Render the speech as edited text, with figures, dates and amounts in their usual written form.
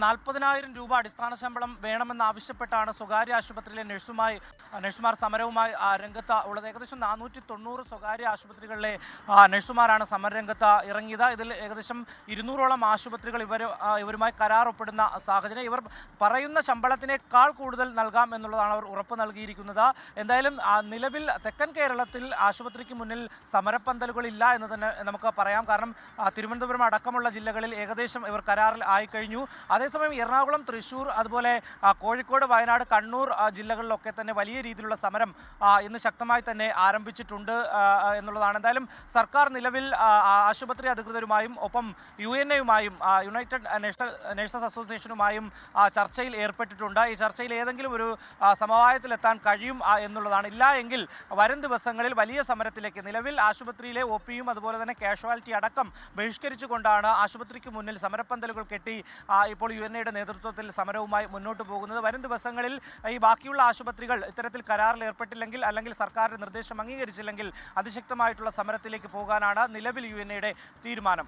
40,000 രൂപ അടിസ്ഥാന ശമ്പളം വേണമെന്നാവശ്യപ്പെട്ടാണ് സ്വകാര്യ ആശുപത്രിയിലെ നഴ്സുമാർ സമരവുമായി രംഗത്ത് ഉള്ളത്. ഏകദേശം 490 സ്വകാര്യ ആശുപത്രികളിലെ നഴ്സുമാരാണ് സമരരംഗത്ത് ഇറങ്ങിയത്. ഇതിൽ ഏകദേശം 200ഓളം ആശുപത്രികൾ ഇവരുമായി കരാർ ഒപ്പിടുന്ന സാഹചര്യം. ഇവർ പറയുന്ന ശമ്പളത്തിനേക്കാൾ കൂടുതൽ നൽകാം എന്നുള്ളതാണ് അവർ ഉറപ്പ് നൽകിയിരിക്കുന്നത്. എന്തായാലും നിലവിൽ തെക്കൻ കേരളത്തിൽ ആശുപത്രിക്ക് മുന്നിൽ സമരപ്പന്തലുകളില്ല എന്ന് തന്നെ നമുക്ക് പറയാം. കാരണം തിരുവനന്തപുരം അടക്കമുള്ള ജില്ലകളിൽ ഏകദേശം ഇവർ കരാറിൽ ആയിക്കഴിഞ്ഞു. അതേസമയം എറണാകുളം, തൃശ്ശൂർ, അതുപോലെ കോഴിക്കോട്, വയനാട്, കണ്ണൂർ ജില്ലകളിലൊക്കെ തന്നെ വലിയ രീതിയിലുള്ള സമരം ഇന്ന് ശക്തമായി തന്നെ ആരംഭിച്ചിട്ടുണ്ട് എന്നുള്ളതാണ്. എന്തായാലും സർക്കാർ നിലവിൽ ആശുപത്രി അധികൃതരുമായും ഒപ്പം UNA-യുമായും യുണൈറ്റഡ് നഴ്സസ് അസോസിയേഷനുമായും ചർച്ചയിൽ ഏർപ്പെട്ടിട്ടുണ്ട്. ഈ ചർച്ചയിൽ ഏതെങ്കിലും ഒരു സമവായത്തിലെത്താൻ കഴിയും എന്നുള്ളതാണ്. ഇല്ല എങ്കിൽ വരും ദിവസങ്ങളിൽ വലിയ സമരത്തിലേക്ക് നിലവിൽ ആശുപത്രിയിലെ OP-യും അതുപോലെ തന്നെ കാഷ്വാലിറ്റി അടക്കം ബഹിഷ്കരിച്ചുകൊണ്ടാണ് ആശുപത്രിക്ക് മുന്നിൽ സമരപ്പന്തലുകൾ കെട്ടി ഇപ്പോൾ UNA-യുടെ നേതൃത്വത്തിൽ സമരവുമായി മുന്നോട്ട് പോകുന്നത്. വരും ദിവസങ്ങളിൽ ഈ ബാക്കിയുള്ള ആശുപത്രികൾ ഇത്തരത്തിൽ കരാറിൽ ഏർപ്പെട്ടില്ലെങ്കിൽ അല്ലെങ്കിൽ സർക്കാരിന്റെ നിർദ്ദേശം അംഗീകരിച്ചില്ലെങ്കിൽ അതിശക്തമായിട്ടുള്ള സമരത്തിലേക്ക് പോകാനാണ് നിലവിൽ UNA-യുടെ തീരുമാനം.